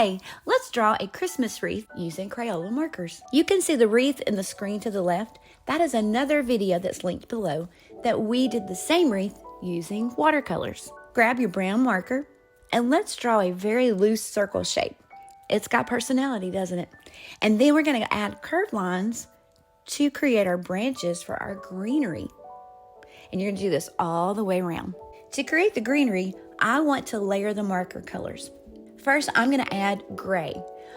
Hey, let's draw a Christmas wreath using Crayola markers. You can see the wreath in the screen to the left. That is another video that's linked below that we did the same wreath using watercolors. Grab your brown marker and let's draw a very loose circle shape. It's got personality, doesn't it? And then we're going to add curved lines to create our branches for our greenery. And you're going to do this all the way around. To create the greenery, I want to layer the marker colors. First, I'm going to add gray,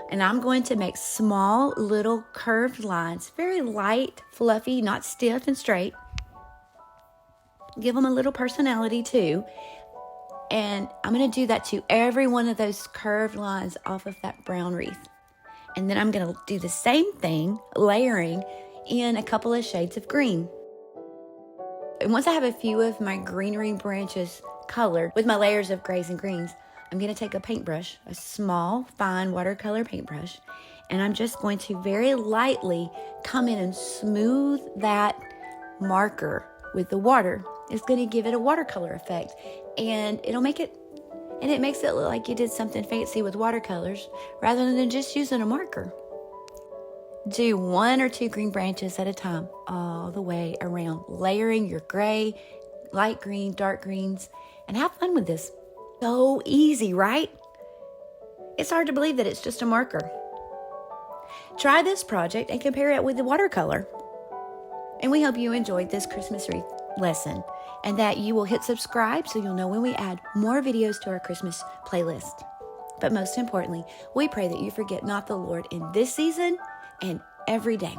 and I'm going to make small little curved lines, very light, fluffy, not stiff and straight. Give them a little personality too. And I'm going to do that to every one of those curved lines off of that brown wreath. And then I'm going to do the same thing, layering in a couple of shades of green. And once I have a few of my greenery branches colored with my layers of grays and greens, I'm going to take a paintbrush, a small, fine watercolor paintbrush, and I'm just going to very lightly come in and smooth that marker with the water. It's going to give it a watercolor effect, and it makes it look like you did something fancy with watercolors rather than just using a marker. Do 1 or 2 green branches at a time all the way around, layering your gray, light green, dark greens, and have fun with this. So easy, right? It's hard to believe that it's just a marker. Try this project and compare it with the watercolor. And we hope you enjoyed this Christmas wreath lesson and that you will hit subscribe so you'll know when we add more videos to our Christmas playlist. But most importantly, we pray that you forget not the Lord in this season and every day.